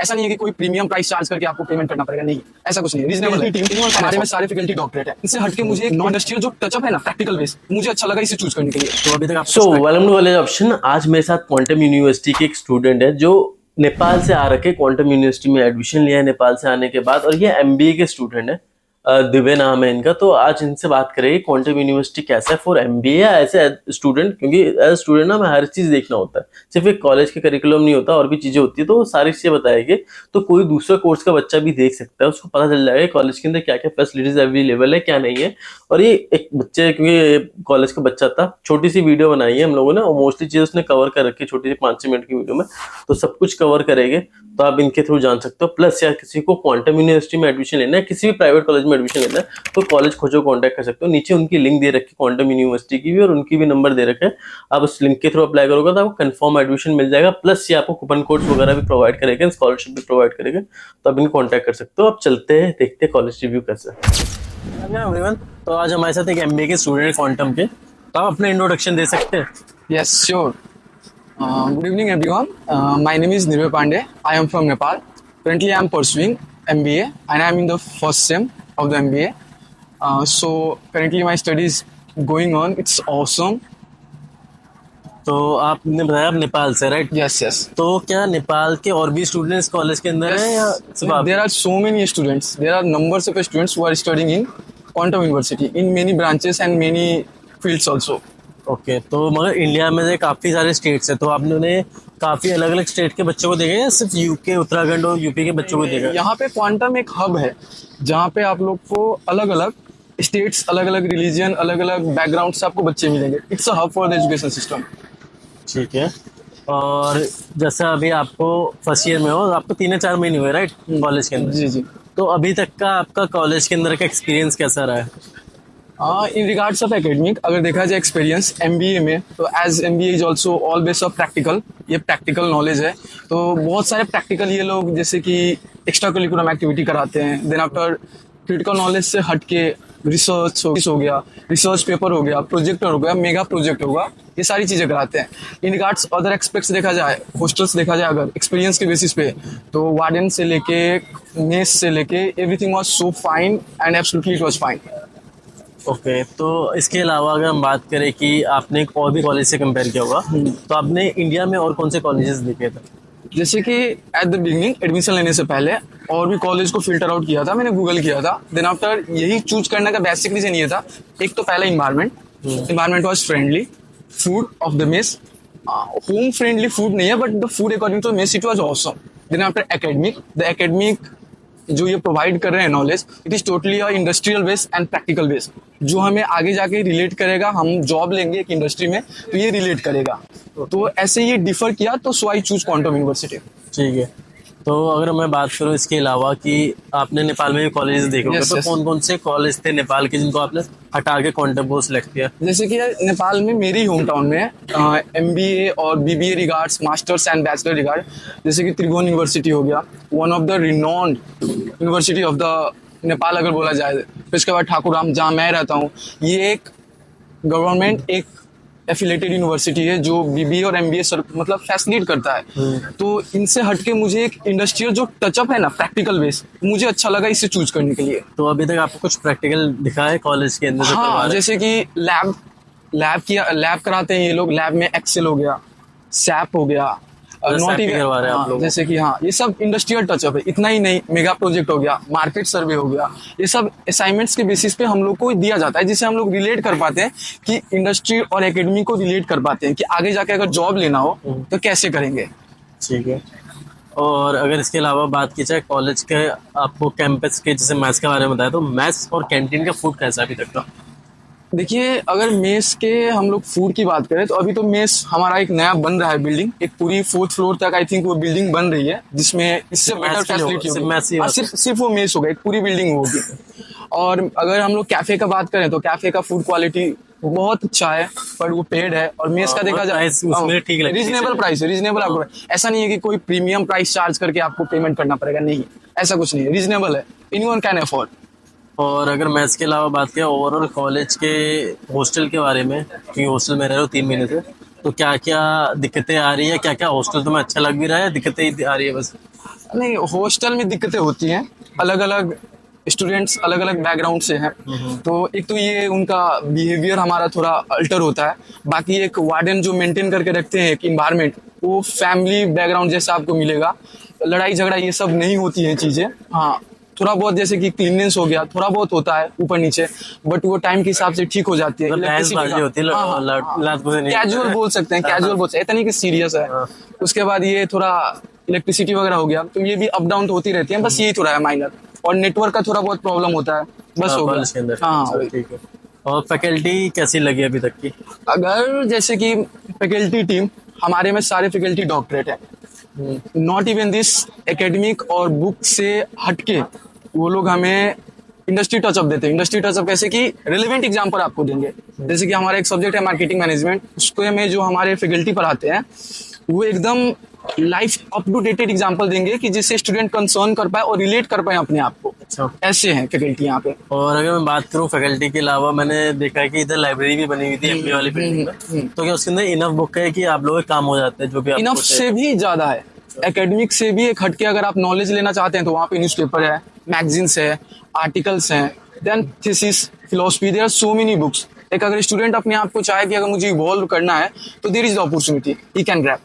ऐसा नहीं है कि कोई प्रीमियम प्राइस चार्ज करके आपको पेमेंट करना पड़ेगा, नहीं ऐसा कुछ नहीं है, रीजनेबल है। हमारे में सारे फैकल्टी डॉक्टरेट है। इससे हटके मुझे एक नॉन इंडस्ट्रियल जो टचअप है ना, प्रैक्टिकल बेस, मुझे अच्छा लगा इसे चूज करने के लिए। तो अभी तक so welcome to college option. आज मेरे साथ क्वांटम यूनिवर्सिटी के एक स्टूडेंट है जो नेपाल से आ रखे क्वांटम यूनिवर्सिटी में एडमिशन लिया है नेपाल से आने के बाद, और ये एमबीए के स्टूडेंट है। दिव्य नाम है इनका। तो आज इनसे बात करेंगे क्वांटम यूनिवर्सिटी कैसा है फॉर एमबीए या ऐसे स्टूडेंट, क्योंकि एज स्टूडेंट ना हमें हर चीज देखना होता है, सिर्फ एक कॉलेज के करिकुलम नहीं होता, और भी चीजें होती है। तो वो सारी चीजें बताएंगे, तो कोई दूसरा कोर्स का बच्चा भी देख सकता है, उसको पता चल जाएगा कॉलेज के अंदर क्या क्या फैसिलिटीज अवेलेबल है क्या नहीं है। और ये एक बच्चे, क्योंकि कॉलेज का बच्चा था, छोटी सी वीडियो बनाई है हम लोगों ने, और मोस्टली चीज उसने कवर कर रखी है छोटी सी 5-6 मिनट की वीडियो में, तो सब कुछ कवर करेंगे। तो आप इनके थ्रू जान सकते हो। प्लस यार किसी को क्वांटम यूनिवर्सिटी में एडमिशन लेना है, किसी भी प्राइवेट कॉलेज में एडमिशन लेना है, तो कॉलेज खोजो, कांटेक्ट कर सकते हो। नीचे उनकी लिंक दे रखी है क्वांटम यूनिवर्सिटी की भी, और उनकी भी नंबर दे रखे हैं। आप उस लिंक के थ्रू अप्लाई करोगे तो आपको कंफर्म एडमिशन मिल जाएगा। प्लस ये आपको कूपन कोड्स वगैरह भी प्रोवाइड करेंगे, स्कॉलरशिप भी प्रोवाइड करेंगे, तो आप इनको कॉन्टैक्ट कर सकते हो। अब चलते हैं, देखते हैं कॉलेज रिव्यू कैसा है। तो आज हमारे साथ एक एमबीए के स्टूडेंट क्वांटम के, तो आप अपना इंट्रोडक्शन दे सकते हैं। yes, sure. Good evening, everyone. My name is Nirvay Pandey. I am from Nepal. Currently, I am pursuing MBA, and I am in the first sem of the MBA. So currently, my studies going on. It's awesome. तो आपने बताया आप नेपाल से, right? Yes, yes. तो क्या नेपाल के और भी स्टूडेंट्स कॉलेज के अंदर हैं या सिर्फ आप? There are so many students. There are numbers of students who are studying in Quantum University in many branches and many fields also. Okay, तो मगर इंडिया में से काफी सारे स्टेट्स हैं, तो आपने काफी अलग अलग स्टेट के बच्चों को देखे या सिर्फ यूके, उत्तराखंड और यूपी के बच्चों को देखा? यहाँ पे क्वांटम एक हब है जहाँ पे आप लोग को अलग अलग स्टेट्स, अलग अलग रिलीजन, अलग अलग बैकग्राउंड से आपको बच्चे मिलेंगे। It's a hub for the education system. ठीक है। और जैसे अभी आपको फर्स्ट ईयर में हो, आपको 3-4 महीने हुए, राइट, कॉलेज के अंदर? जी जी। तो अभी तक का आपका कॉलेज के अंदर का एक्सपीरियंस कैसा रहा है? इन रिगार्ड्स ऑफ एकेडमिक अगर देखा जाए एक्सपीरियंस एमबीए में, तो as MBA is also all base of practical, ये प्रैक्टिकल नॉलेज है। तो बहुत सारे प्रैक्टिकल ये लोग जैसे कि एक्स्ट्रा करिकुलम एक्टिविटी कराते हैं। देन आफ्टर क्रिटिकल नॉलेज से हट के रिसर्च हो गया, रिसर्च पेपर हो गया, प्रोजेक्टर हो गया, मेगा प्रोजेक्ट होगा, ये सारी चीज़ें कराते हैं। इन रिगार्ड्स अदर एक्सपेक्ट्स देखा जाए, हॉस्टल्स देखा जाए अगर एक्सपीरियंस के बेसिस पे, तो वार्डन से लेके मेस से लेके everything was so fine and absolutely it was fine. Okay, तो इसके अलावा अगर हम बात करें कि आपने एक और भी कॉलेज से कंपेयर किया होगा, तो आपने इंडिया में और कौन से कॉलेजेस देखे थे? जैसे कि एट द बिगिनिंग एडमिशन लेने से पहले और भी कॉलेज को फिल्टर आउट किया था, मैंने गूगल किया था। देन आफ्टर यही चूज करने का बेसिक रीजन ये था, एक तो पहला environment was friendly, food of the mess home friendly food नहीं है, but the food according to mess it was awesome. Then after academic जो ये प्रोवाइड कर रहे हैं knowledge, it is totally industrial based and practical based, जो हमें आगे जाके रिलेट करेगा। हम जॉब लेंगे एक इंडस्ट्री में तो ये रिलेट करेगा। तो ऐसे ये डिफर किया, तो सो आई चूज क्वांटम यूनिवर्सिटी। ठीक है। तो अगर मैं बात करूँ इसके अलावा कि आपने नेपाल में भी कॉलेज देखे होंगे, तो कौन कौन से कॉलेज थे नेपाल के जिनको आपने हटा के क्वांटम को सिलेक्ट किया? जैसे कि नेपाल में मेरी होम टाउन में एमबीए और BBA regards, masters and bachelor regard, जैसे कि त्रिभुवन यूनिवर्सिटी हो गया, one of the renowned university of the Nepal अगर बोला जाए। फिर उसके बाद ठाकुराम, जहाँ मैं रहता हूँ, ये एक गवर्नमेंट एक एफिलेटेड यूनिवर्सिटी है जो बीबीए और एमबीए मतलब फैसिलिटेट करता है। तो इनसे हटके मुझे एक इंडस्ट्रियल जो टचअप है ना, प्रैक्टिकल बेस, मुझे अच्छा लगा इसे चूज करने के लिए। तो अभी तक आपको कुछ प्रैक्टिकल दिखा है कॉलेज के अंदर? हाँ, जैसे कि लैब कराते हैं ये लोग। लैब में एक्सेल हो गया, सैप हो गया, जैसे कि हाँ, ये सब इंडस्ट्रियल टचअप है। इतना ही नहीं, मेगा प्रोजेक्ट हो गया, मार्केट सर्वे हो गया, ये सब असाइनमेंट्स के बेसिस पे हम लोग को दिया जाता है, जिससे हम लोग रिलेट कर पाते हैं कि इंडस्ट्री और एकेडमी को रिलेट कर पाते हैं कि आगे जाके अगर जॉब लेना हो तो कैसे करेंगे। ठीक है। और अगर इसके अलावा बात की जाए कॉलेज के आपको कैंपस के, जैसे मैथ्स के बारे में बताया, तो मैथ्स और कैंटीन का फूड कैसा है अभी तक का? देखिए, अगर मेस के हम लोग फूड की बात करें तो अभी तो मेस हमारा एक नया बन रहा है, बिल्डिंग एक पूरी 4th फ्लोर तक आई थिंक वो बिल्डिंग बन रही है, जिसमें इससे बेटर फैसिलिटी होगी। सिर्फ वो मेस होगा, एक पूरी बिल्डिंग होगी। और अगर हम लोग कैफे का बात करें तो कैफे का फूड क्वालिटी बहुत अच्छा है, पर वो पेड है। और मेस का देखा जाए रीजनेबल प्राइस है, रीजनेबल आपको। ऐसा नहीं है कि कोई प्रीमियम प्राइस चार्ज करके आपको पेमेंट करना पड़ेगा, नहीं, ऐसा कुछ नहीं है, रीजनेबल है, एनीवन कैन अफोर्ड। और अगर मैथ्स के अलावा बात करें ओवरऑल कॉलेज के हॉस्टल के बारे में, क्योंकि हॉस्टल में रह रहे हो 3 महीने से, तो क्या क्या दिक्कतें आ रही है? क्या क्या हॉस्टल तुम्हें अच्छा लग भी रहा है, दिक्कतें आ रही है बस? नहीं, हॉस्टल में दिक्कतें होती हैं, अलग अलग स्टूडेंट्स अलग अलग बैकग्राउंड से हैं, तो एक तो ये उनका बिहेवियर हमारा थोड़ा अल्टर होता है। बाकी एक वार्डन जो मेंटेन करके रखते हैं एक इन्वायरमेंट, वो फैमिली बैकग्राउंड जैसा आपको मिलेगा। लड़ाई झगड़ा ये सब नहीं होती हैं चीज़ें। हाँ, थोड़ा बहुत जैसे कि क्लीननेस हो गया, थोड़ा बहुत होता है ऊपर नीचे, बट वो टाइम के हिसाब से ठीक हो जाती है। बहसबाजी होती है, कैजुअल बोल सकते हैं, कैजुअल बोल सकते हैं, इतना नहीं कि सीरियस है। उसके बाद ये थोड़ा इलेक्ट्रिसिटी वगैरह हो गया, तो ये भी अप डाउन तो होती रहती है, बस यही थोड़ा है माइनर। और नेटवर्क का थोड़ा बहुत प्रॉब्लम होता है, बस हो कॉलेज के गया। अंदर। हाँ, ठीक है। और फैकल्टी कैसी लगी अभी तक की? अगर जैसे कि फैकल्टी टीम, हमारे में सारे फैकल्टी डॉक्टरेट है, नॉट इवन दिस एकेडमिक और बुक से हटके वो लोग हमें इंडस्ट्री टचअप देते हैं। इंडस्ट्री टचअप कैसे कि रिलेवेंट एग्जाम्पल आपको देंगे। जैसे कि हमारा एक सब्जेक्ट है मार्केटिंग मैनेजमेंट, उसको में जो हमारे फैकल्टी पढ़ाते हैं वो एकदम life up to dated example देंगे कि जिससे स्टूडेंट कंसर्न कर पाए और रिलेट कर पाए अपने आप को। अच्छा। ऐसे हैं फैकल्टी यहाँ पे। और अगर मैं बात करूँ फैकल्टी के अलावा, मैंने देखा है कि इधर लाइब्रेरी भी बनी हुई थी एमबीए वाली बिल्डिंग में, तो क्या उसके अंदर इनफ बुक है कि आप लोगों के काम हो जाते हैं जो भी इनफ से भी ज्यादा है, एकेडमिक से भी एक हटके अगर आप नॉलेज लेना चाहते हैं तो वहाँ पे न्यूज़पेपर है, मैगजीन्स है, आर्टिकल्स हैं, then thesis, philosophy, there are so many books. एक अगर स्टूडेंट अपने आप को चाहे कि अगर मुझे इवॉल्व करना है तो there is the opportunity, he can grab.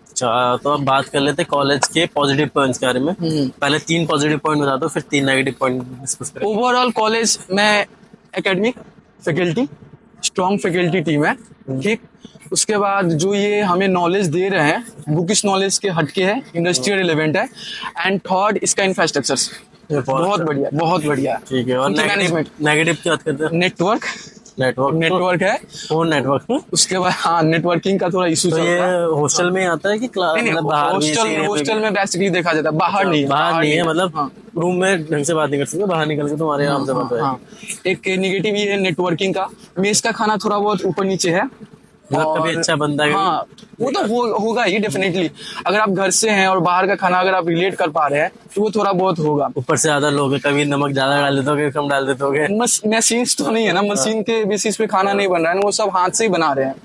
अच्छा, तो अब बात कर लेते हैं कॉलेज के पॉजिटिव पॉइंट्स के बारे में। पहले 3 पॉजिटिव पॉइंट बता दो, फिर 3 नेगेटिव पॉइंट डिस्कस करें। ओवरऑल कॉलेज में academic faculty, strong faculty team है, ठीक। उसके बाद जो ये हमें नॉलेज दे रहे हैं बुकिश नॉलेज के हटके है, इंडस्ट्रियल रिलेवेंट है। एंड थर्ड, इसका इंफ्रास्ट्रक्चर बहुत बढ़िया, बहुत बढ़िया। ठीक है। और नेगेटिव की बात करते हैं। नेटवर्क है, फोन नेटवर्क। उसके बाद हाँ, नेटवर्किंग का थोड़ा इशू तो चलता ये है। हॉस्टल में आता है कि क्लास मतलब बाहर भी? हॉस्टल में बेसिकली देखा जाता है, बाहर नहीं है, मतलब रूम में ढंग से बात नहीं कर सकते, बाहर निकल के तुम्हारे आराम से बात है। एक नेगेटिव ये है नेटवर्किंग का, मेस का खाना थोड़ा बहुत ऊपर नीचे है। मतलब कभी अच्छा बंदा है। हाँ, वो तो होगा ही डेफिनेटली। अगर आप घर से हैं और बाहर का खाना अगर आप रिलेट कर पा रहे हैं तो वो थोड़ा बहुत होगा। ऊपर से ज्यादा लोग हैं, कभी नमक ज्यादा डाल देते हो, कम डाल देते हो। मशीन तो नहीं है ना, मशीन के बेसिस पे खाना नहीं बन रहा है, वो सब हाथ से ही बना रहे हैं।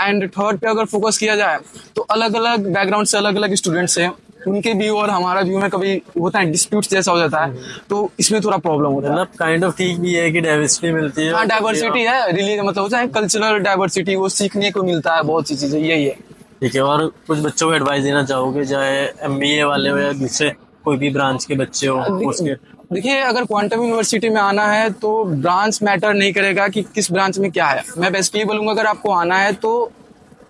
एंड थर्ड पे अगर फोकस किया जाए तो अलग अलग बैकग्राउंड से अलग अलग स्टूडेंट्स हैं, उनके व्यू और हमारा व्यू में कभी होता है डिस्प्यूट जैसा हो जाता है, तो इसमें थोड़ा प्रॉब्लम होता है। मतलब काइंड ऑफ ठीक भी है कि डाइवर्सिटी मिलती है। हाँ, डाइवर्सिटी है, रिलीजन मतलब होता है कल्चरल डाइवर्सिटी, वो सीखने को मिलता है बहुत सी चीजें, यही है। ठीक है। और कुछ बच्चों को एडवाइस देना चाहोगे, चाहे एमबीए वाले हो या दूसरे कोई भी ब्रांच के बच्चे हो उसके? देखिए, अगर क्वांटम यूनिवर्सिटी में आना है तो ब्रांच मैटर नहीं करेगा कि किस ब्रांच में क्या है। मैं बेसिकली बोलूंगा अगर आपको आना है तो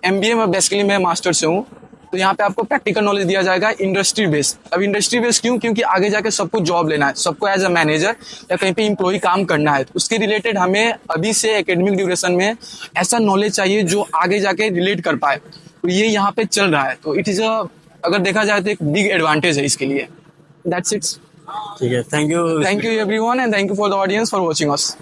एमबीए में, बेसिकली मैं मास्टर से हूँ, तो यहाँ पे आपको प्रैक्टिकल नॉलेज दिया जाएगा इंडस्ट्री बेस्ड। अब इंडस्ट्री बेस्ड क्यों? क्योंकि आगे जाके सबको जॉब लेना है, सबको एज अ मैनेजर या कहीं पे एम्प्लॉय काम करना है, तो उसके रिलेटेड हमें अभी से एकेडमिक ड्यूरेशन में ऐसा नॉलेज चाहिए जो आगे जाके रिलेट कर पाए, तो ये यहाँ पे चल रहा है। तो इट इज अगर देखा जाए तो एक बिग एडवांटेज है इसके लिए। That's it. ठीक है। Thank you everyone and thank you for the audience for watching us.